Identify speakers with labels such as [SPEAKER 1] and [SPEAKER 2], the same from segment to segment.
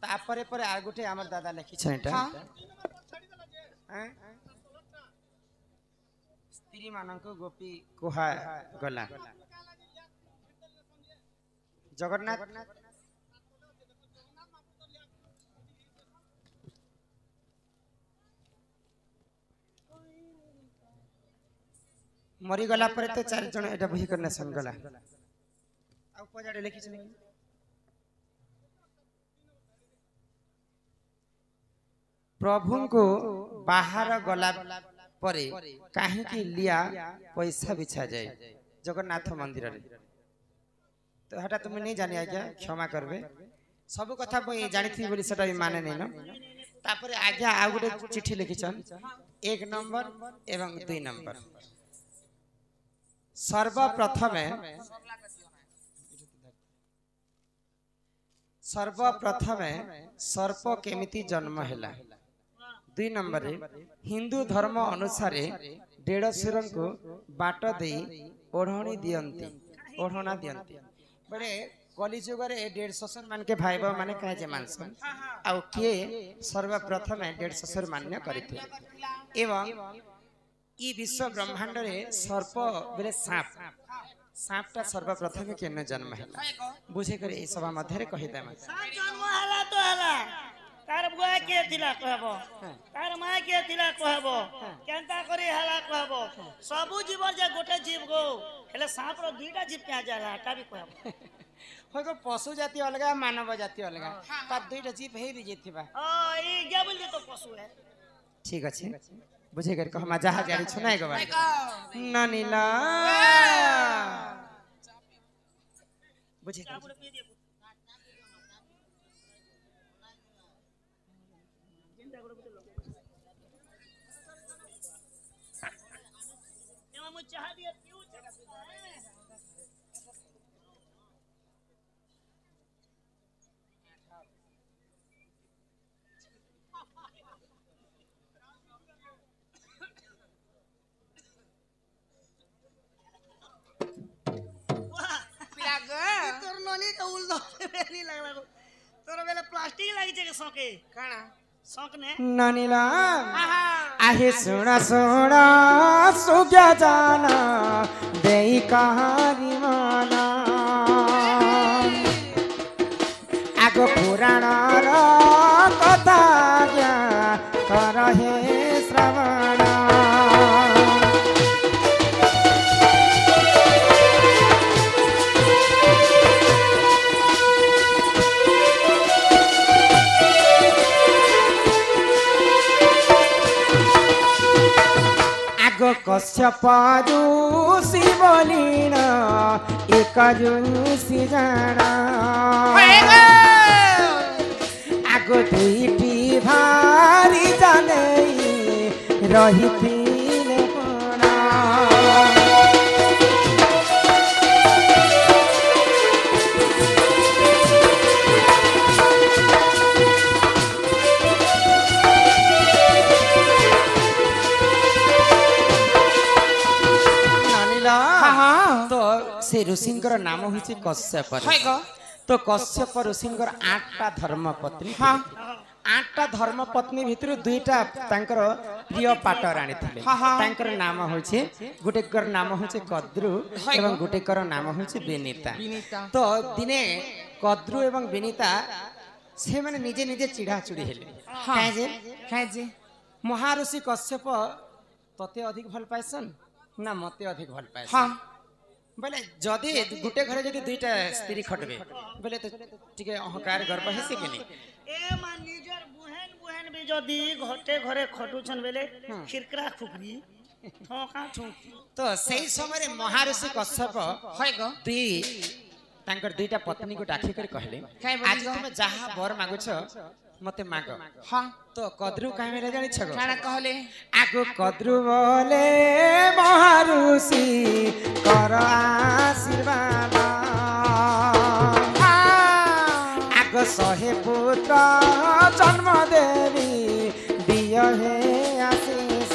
[SPEAKER 1] तापरे परे आ गुटे हमर दादा लिखि छटा स्त्री मानक गोपी कुहा गला जगन्नाथ मरी गला पर तो 4 जन एटा बही करना संगला आ पजाडे लिखि छ प्रभु को बाहर गला परे काहे की लिया पैसा बिछा जाए जगन्नाथ मंदिर रे तो हटा तुम नहीं जानी आज्ञा क्षमा करबे सब कथा मुई जानि थी बोली सेटा माने नहीं न तापर आज्ञा आ गुटे चिट्ठी लिखिछन 1 नंबर एवं 2 नंबर सर्वप्रथमे सर्प केमिति जन्म हैला 2 नंबर हिंदू धर्म अनुसार डेढ़शुर को बाट दे ओढ़णी दियंती ओढ़ना दियंती बड़े कली जुग रे 150 मान के भाई बा माने कहे जे मानसन आ किए सर्वप्रथम 150 मान्य करथे एवं ई विश्व ब्रह्मांड रे सर्प बेले सांपटा सर्वप्रथम केन जन्म हैला बुझे करे ए सभा मध्य रे कहि देमा सांप जन्म हैला तो हैला तार बुआ के थिला कहबो तार मां के थिला कहबो केनता करी हैला कहबो सबु जीव जे गोटे जीव गो हेले सांप रो दुईटा जीव क्या जाला ता भी कहबो होय को पशु जाति अलगा मानव जाति अलगा तार दुईटा जीव हे रि जेथिबा ई क्या बोल दे तो पशु है ठीक अछि बुझे कर कह जहा गाड़ी सुनाए गो ननीला बुझे चाह दिया क्यों प्लास्टिक लगी जगह सके काना सौकने ननीला आहे सुना सुना सुग्या जाना देई कहारी माना आगो पुराण रा कथा क्या करहे श्रवण कश्यप ऋषि बोलिन एक ऋषि जाना आगो दुईटी भारी जाने रही से ऋषिंकर नाम होइछि कश्यप तो कश्यप ऋषिंकर 8टा धर्मपत्नी 8टा धर्मपत्नी भितर 2टा तांकर प्रिय पाटर आनी थिले तांकर नाम होइछि गुटेकर नाम होइछि कद्रु एवं गुटेकर नाम होइछि विनीता तो दिने कद्रु एवं विनीता से माने निजे निजे चिढ़ा चुड़ी हेले काहे जे महाऋषि कश्यप तते अधिक भल पाइसन ना मते अधिक भल पाइसन बोले जदि गुटे घरे जदि 2टा स्त्री खटबे बोले तो टिके अहंकार गर्व हेसे कि नहीं ए मान निजर बुहेन बुहेन भी जदि घटे घरे खटुछन बेले खिरकरा खुकरी ठोका ठोकी तो सही समय रे महाऋषि कश्यप होय गो तांकर 2टा पत्नी को डाकी कर कहले आज तुम जहा वर मागुछ मते माग हां तो कद्रु काहे मेरे जानि छगो काना कहले आगो कद्रु बोले महाऋषि कर आशीर्वाद आगो 100 पुत्र जन्म देवी दिय हे आशीष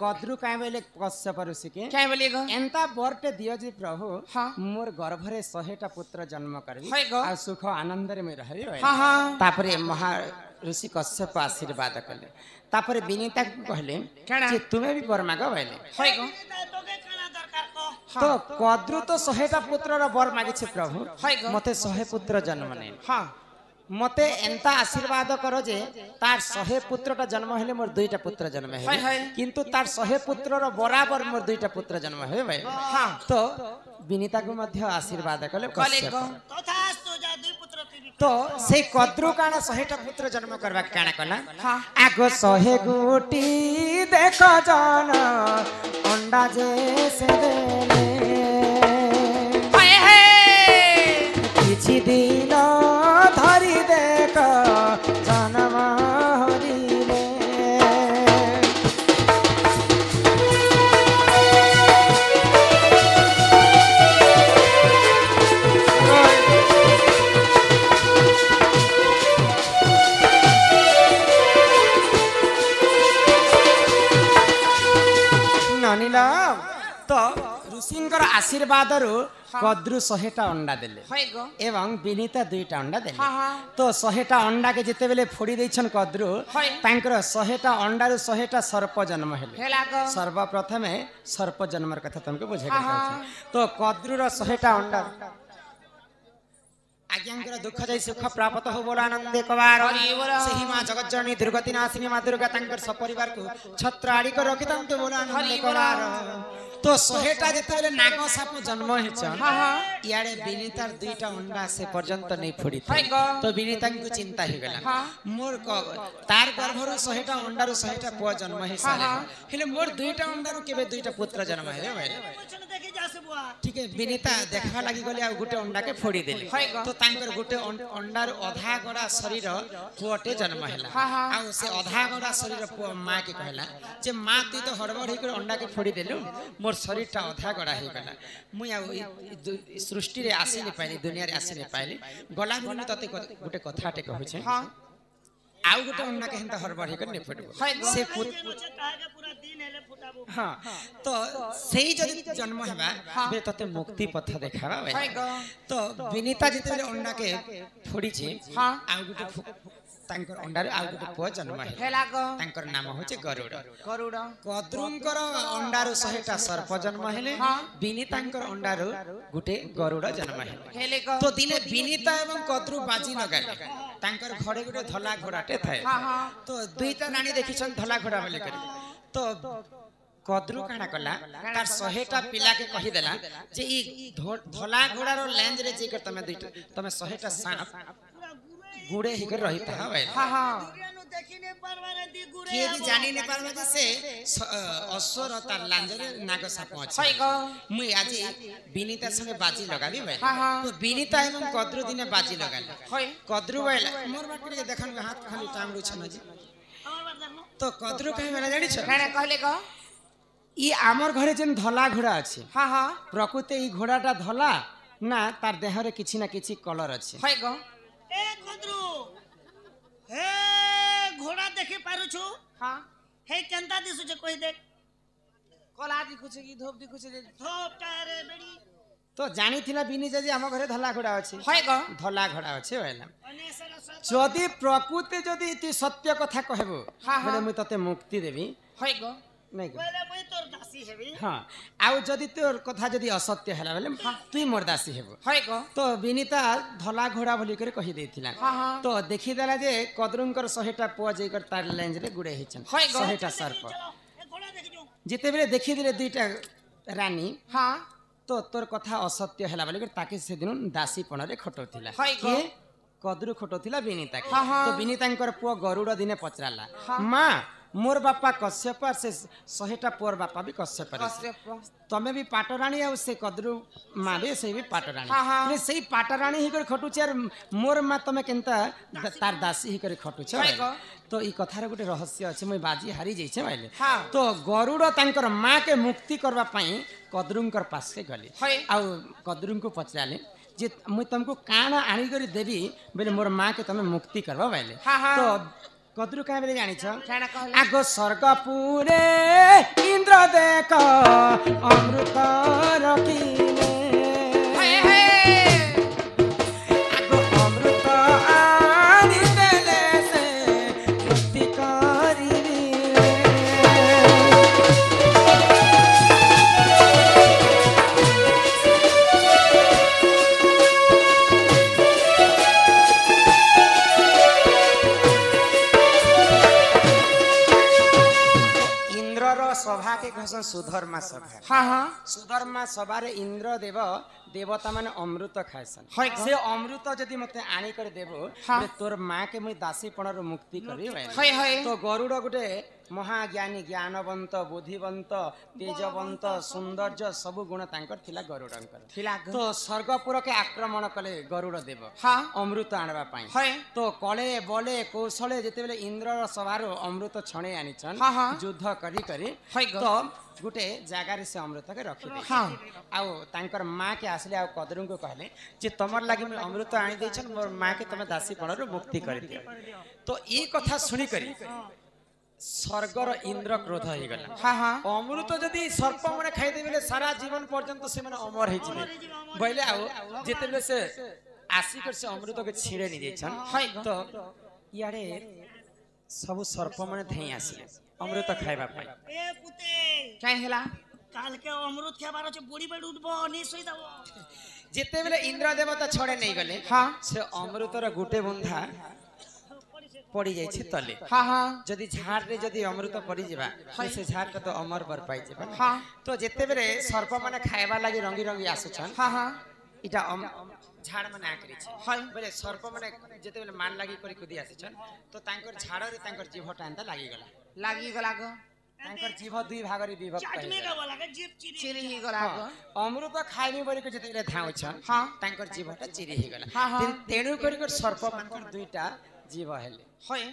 [SPEAKER 1] कद्रु काहे बोले कश्यप ऋषि के
[SPEAKER 2] क्या बोलिए गो
[SPEAKER 1] एंता बरटे दियो जी प्रभु
[SPEAKER 2] हाँ
[SPEAKER 1] मोर गर्भरे 100टा पुत्र जन्म करबी
[SPEAKER 2] है गो
[SPEAKER 1] आ सुख आनंद रे में रहबी
[SPEAKER 2] हाँ हाँ
[SPEAKER 1] तापरे महा ऋषि कश्यप आशीर्वाद कले तापरे विनीता कहले जे तुम्हें भी वर मागो बोले
[SPEAKER 2] है गो
[SPEAKER 1] तो कद्रु तो 100टा पुत्र रो वर मागी छे प्रभु
[SPEAKER 2] है गो
[SPEAKER 1] मते 100 पुत्र जन्म नै
[SPEAKER 2] हाँ
[SPEAKER 1] मते एंता आशीर्वाद करो जे तार 100 पुत्रटा जन्म हेले मोर 2टा पुत्र जन्म हेले किंतु तार 100 पुत्र रो बराबर मोर 2टा पुत्र जन्म हे भाई हां तो विनीता को मध्य आशीर्वाद कले
[SPEAKER 2] तथास्तु जा 2 पुत्र
[SPEAKER 1] तो से कद्रु काना 100टा पुत्र जन्म करबा काना कला हां आगो 100 गुटी देखो जान अंडा जे से देले
[SPEAKER 2] हाय हाय
[SPEAKER 1] किछि दिन धरी देख जन्म हरिले नानीला तो ऋषिंकर आशीर्वाद रु कद्रु 100टा अंडा देले एवं विनीता 2टा अंडा देले तो 100टा अंडा के जिते बेले फोड़ी दैछन कद्रु तांकर 100टा अंडा रु 100टा सर्प जन्म हेले सर्वप्रथमे सर्प जन्मर कथा तुमको बुझे तो कद्रु रो 100टा अंडा आज्ञांकर दुख जाई सुख प्राप्त हो बोला आनंदे कवार सही मां जगत जननी दुर्गति नाशिनी मां दुर्गा तांकर सपरिवार को छत्र आड़ी को रखितंत बोला आनंदे कवार तो 100टा जेतेले नाग साप जन्म हेछ याडे विनीतार 2टा अंडा से पर्यंत नहीं फोड़ी तो विनीता को चिंता हे गला मोर तार गर्भरु 100टा अंडा रु 100टा पुआ जन्म हे सारे हेले मोर 2टा अंडा रु केबे 2टा पुत्र जन्म हे भाई ठीक है विनीता देखा लागि गले आ गुटे अंडा के फोड़ी देले तो तांकर गुटे अंडा रु आधा गड़ा शरीर पुअटे जन्म हेला आ से आधा गड़ा शरीर पुआ मां के कहला जे मां तू तो हड़बड़ हे कर अंडा के फोड़ी देलु मोर शरीरटा अधा गड़ा हो गला मुई आ सृष्टि रे आसी नै पाइली दुनिया रे आसी नै पाइली गला गुनी तते गुटे कथाटे कहै छै हां आउ गुटे अन्ना के हंता हरबड़ हे कर नै फटबो से पूरा दिन हेले फुटाबो हां तो सेही जदी जन्म हेबा बे तते मुक्ति पथ देखाबा भाई तो विनीता जिते अन्ना के फोड़ी छै हां आउ गुटे तांकर अंडार आउ गुटे पुआ जन्म हेला तांकर नाम होचे गरुड़ गरुड़ कद्रुंकर अंडार 100टा सर्प जन्म हेले विनीतांकर अंडार गुटे गरुड़ जन्म हेले तो दिने विनीता एवं कद्रु बाजी लगाले तांकर घरे गुटे धला घोड़ाटे थाए तो 2टा रानी देखिछन धला घोड़ा बोले कर तो कद्रु काना कला तार 100टा पिला के कहि देला जे ई धला घोड़ा रो लेंज रे जे कर तमे 100टा सांप गुड़े ही कर रही था भाई हां हां देखि ने परवाने दी गुड़े के भी जानी ने परवा से असुर तार लांजरे नाग साप अछि है गो मुई आज विनीता संगे बाजी लगाबी भाई तो विनीता एवं कद्रु दिने बाजी लगाले होय कद्रु भाई मोर बाटे देखन हाथ खाली टांगरू छन जी तो कद्रु कहि वाला जानि छ ना कहले गो ई आमर घरे जेन धला घोड़ा अछि हां हां प्रकृति ई घोड़ाटा धला ना तार देह रे किछि ना किछि कलर अछि है गो ए कद्रु हे घोड़ा देखे पारु छु हां हे केंता दिसु जे कोइ देख कला दिखु छै की धोप दिखु छै धोप टारे बेडी तो जानी थिला बिनी जे हम घरे धला घोड़ा अछि है ग धला घोड़ा अछि होइला जदी प्रकृति जदी इति सत्य कथा कहबो बोले मु तते मुक्ति देबी है ग नहीं बोले मु तोर दासी हेबी हां आउ जदी तोर कथा जदी असत्य हला बोले तू मोर दासी हेबो है ग तो विनीता धला घोड़ा बोली करे कहि देथिला तो देखि देला जे कद्रुंकर 100टा पुआ जे कर तार लेंज रे गुडे हिचन 100टा सर्प जिते बेले देखि दिले 2टा रानी हां तो तोर कथा असत्य हला बोली कर ताके से दिन दासी पण रे खटोथिला के कद्रु खटोथिला विनीता के तो विनीतांकर पुआ गरुड़ दिने पचराला मां मोर बापा कश्यप से 100टा पुअर बापा भी कश्यप तमे भी पाटराणी आ से कद्रु मां भी से भी पाटराणी रे सेही पाटराणी ही कर खटु यार मोर मां तमे केनता तार दासी ही कर खटु छ तो ई कथा रे गुटे रहस्य अछि मैं बाजी हारी जाई छै माइले तो गरुड़ तांकर मां के मुक्ति करबा पई कद्रुंकर पास के गले आ कद्रुं को पचराले जे मुई तुमको काना आनी करी देबी बेले मोर मां के तमे मुक्ति करबा बाइले तो कदरू कहाँ बेले जानी छ
[SPEAKER 2] केना कहले
[SPEAKER 1] आगो स्वर्गपुरे इंद्र देख अमृत रखिले
[SPEAKER 2] हाय हाय
[SPEAKER 1] आगो अमृत आनी देले से मुक्ति करिले सभा के घोषण सुधर्मा सभा
[SPEAKER 2] हाँ हाँ
[SPEAKER 1] सुधर्मा सभा रे इंद्र देव देवता माने अमृत खायसन से अमृत जदि मते आनी कर देबो बे तोर मां के मुई दासी पणर मुक्ति करी
[SPEAKER 2] हाय हाय
[SPEAKER 1] तो गरुड़ गुटे महाज्ञानी ज्ञानवंत बुद्धिवंत तेजवंत सौंदर्य सब गुण तांकर थिला गरुड़ंकर
[SPEAKER 2] थिला
[SPEAKER 1] तो स्वर्गपुर के आक्रमण कले गरुड़ देव
[SPEAKER 2] हाँ
[SPEAKER 1] अमृत आनबा पाई
[SPEAKER 2] हाय
[SPEAKER 1] तो कले बले कौशले जेते बेले इंद्र सभारो अमृत छणे आनिछन
[SPEAKER 2] हाँ हाँ
[SPEAKER 1] युद्ध करी करी
[SPEAKER 2] हाय
[SPEAKER 1] तो गुटे जगार से अमृत के रखी दे
[SPEAKER 2] हाँ
[SPEAKER 1] आउ तांकर माँ के आसले आउ कदरू को कहले जे तमर लागि मैं अमृत आनी देछन मोर माँ के तमे दासी पणर मुक्ति कर दियो तो ई कथा सुनी करी स्वर्गर इंद्र क्रोध हो गला
[SPEAKER 2] हाँ हाँ
[SPEAKER 1] अमृत जदि सर्प माने खाइ देबेले सारा जीवन पर्यंत से माने अमर हे जिवे बइले आउ जेतेबेले से आसी कर से अमृत के छिड़े नि देछन
[SPEAKER 2] हाय
[SPEAKER 1] तो यारे सब सर्प माने धई आसी अमृत खाइबा पाई
[SPEAKER 2] ए पुते
[SPEAKER 1] काई हेला
[SPEAKER 2] काल के अमृत खाबार छे बुड़ी बेड उठबो नि सोई दबो
[SPEAKER 1] जेते बेले इंद्र देवता छड़े नहीं गले
[SPEAKER 2] हाँ
[SPEAKER 1] से अमृतर गुटे बुंदा पड़ी जाय छे तले
[SPEAKER 2] हाँ हाँ
[SPEAKER 1] जदि झाड़ रे जदि अमृत पड़ी जेबा से झाड़ के तो अमर बर पाई जेबा
[SPEAKER 2] हाँ
[SPEAKER 1] तो जेते बेले सर्प माने खाइबा लागि रंगी रंगी आसुछन
[SPEAKER 2] हाँ हाँ
[SPEAKER 1] इटा झाड़ माने आकरी छे हाय बेले सर्प माने जेते बेले मान लागि करी कुदी आसुछन तो तांकर झाड़ रे तांकर जीभटा एंता लागि गला गो तांकर जीभ दुई भाग रे विभक्त
[SPEAKER 2] चाटने का वाला के जीप चिरी
[SPEAKER 1] ही गला अमृत खाइबे बरी के जेते धाउछन
[SPEAKER 2] हाँ
[SPEAKER 1] तांकर जीभटा चिरी ही गला
[SPEAKER 2] हाँ हाँ
[SPEAKER 1] तेणु करी कर सर्प मानकर दुईटा जीव हेले होय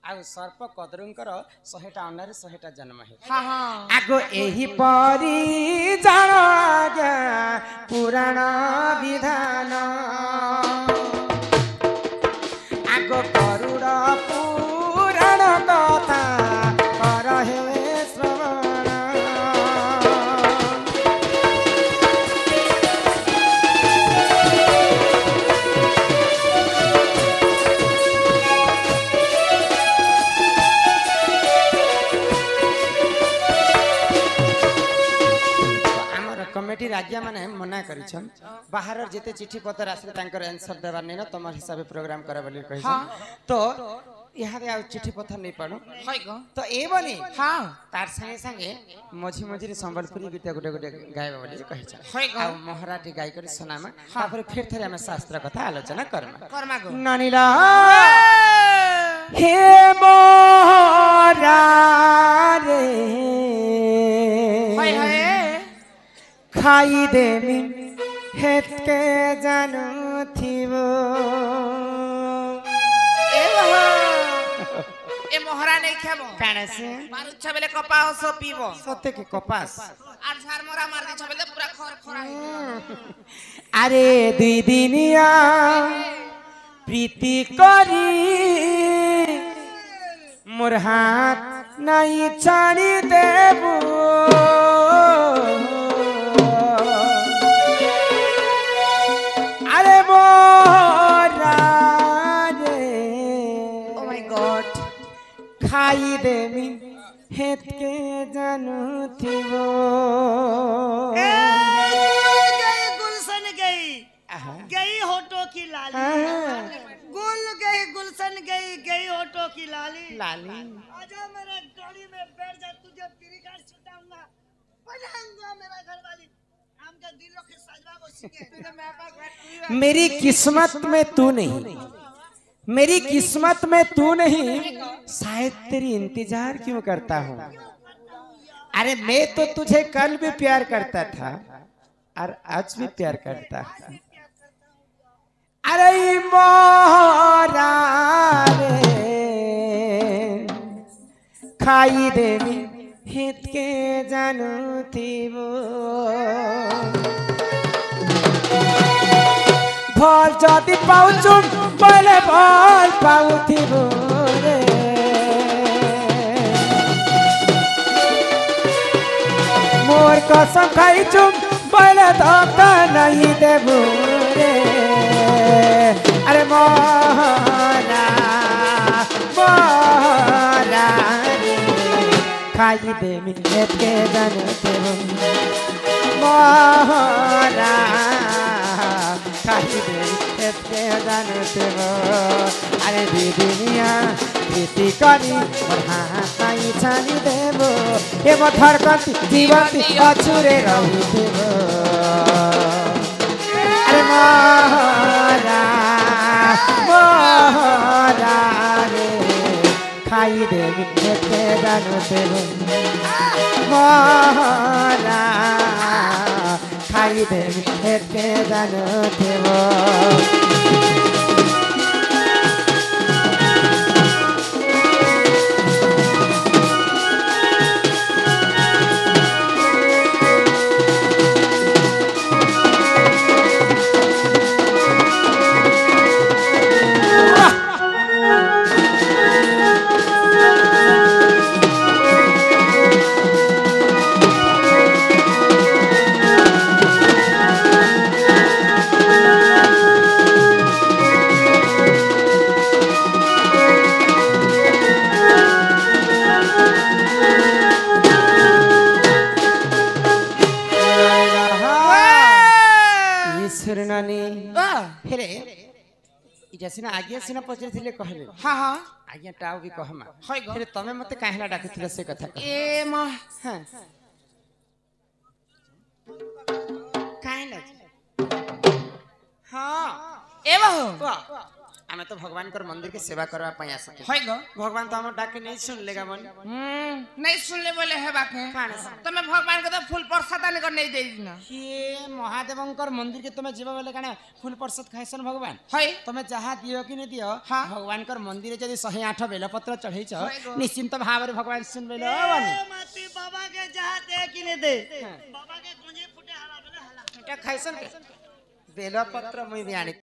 [SPEAKER 1] आउ सर्प कदरुंकर 100टा अंडारे 100टा जन्म हे
[SPEAKER 2] हाँ हाँ
[SPEAKER 1] आगो एही परी जान आज्ञा पुराण विधान आगो गरुड़ पुराण कथा कर हे श्रवण कमिटी राज्य माने मना करिछन बाहर जेते चिट्ठी पत्र आसले तांकर आंसर देबार नै न तमर हिसाबे प्रोग्राम करे बोली कहि तो यहाँ आ चिट्ठी पत्र नहीं पड़ो तो ए बनी हाँ तार संगे संगे मझी मझी संबलपुरी गीत गोटे गोटे गायब बोली कहि आ महराठी गाय करी सुनामा तापर फिर थरे हम शास्त्र कथा आलोचना करमा गो नानीला हे मोरा रे हाय हाय खाई देमी हेत के जानू थीवो
[SPEAKER 2] ए मोहरा नहीं खाबो
[SPEAKER 1] काने से
[SPEAKER 2] मारू छबेले कपास पीबो
[SPEAKER 1] सत्य के कपास
[SPEAKER 2] आर झार मोरा मार दी छबेले पूरा खर खरा
[SPEAKER 1] अरे दुई दिनिया प्रीति करी मोर हाथ नहीं छाड़ी देबू खाई देमी हेत के जानू थीवो
[SPEAKER 2] गई गुलशन गई होटो की लाली गुल गई गुलशन गई होटो की लाली आजा मेरा गाड़ी में बैठ जा तुझे तेरी कार छुटाऊंगा बनाऊंगा मेरा घर वाली हमका दिलों के सजवा को सीखे
[SPEAKER 1] मेरी किस्मत में तू नहीं मेरी किस्मत में तू नहीं शायद तेरी इंतजार क्यों करता हूँ अरे मैं तो तुझे कल भी प्यार करता था और आज भी प्यार करता हूँ अरे मोरा रे खाई देवी हित के जानू थी वो भल जदि पाउछु बोले भल पाउथिबो रे कसम खाई चुप बोले धोखा नहीं देबू रे अरे मोरा मोरा रे खाई दे मिले के जानते हो मोरा खाई दे मिले के जानते हो अरे दीदिया खेती करी और हाथाई छानी देबो हे मो धड़कती जीवती अछुरे रही देबो अरे मोरा मोरा रे खाई दे मिठे के जानो देबो मोरा खाई दे मिठे के जानो देबो सिना आज्ञा सिना पचर थिले कहले
[SPEAKER 2] हां हां
[SPEAKER 1] आज्ञा टाउ भी कहमा
[SPEAKER 2] होय गो
[SPEAKER 1] फिर तमे मते काहेला डाकुथिले से कथा
[SPEAKER 2] ए म
[SPEAKER 1] हां काहेला हां
[SPEAKER 2] एबो
[SPEAKER 1] आमे तो भगवान कर मंदिर के सेवा करवा पई आसते
[SPEAKER 2] होय गो
[SPEAKER 1] भगवान तो हमर डाके नहीं सुन लेगा मन
[SPEAKER 2] नहीं सुनले बोले है बाके तमे भगवान के तो फूल प्रसाद आने कर नहीं दे दिना
[SPEAKER 1] ये महादेवंकर मंदिर के तमे जीवा बोले काने फूल प्रसाद खाइसन भगवान
[SPEAKER 2] होय
[SPEAKER 1] तमे जहा दियो कि नहीं दियो
[SPEAKER 2] हाँ।
[SPEAKER 1] भगवान कर मंदिर जदी 108 बेलपत्र चढ़ई छ निश्चिंत भाव भगवान सुन बेलो बानी
[SPEAKER 2] माती बाबा के जहा दे कि नहीं दे बाबा के गुंजे फुटे हला बेले हला
[SPEAKER 1] এটা খাইছেন বেলপত্র মুই বিয়ানি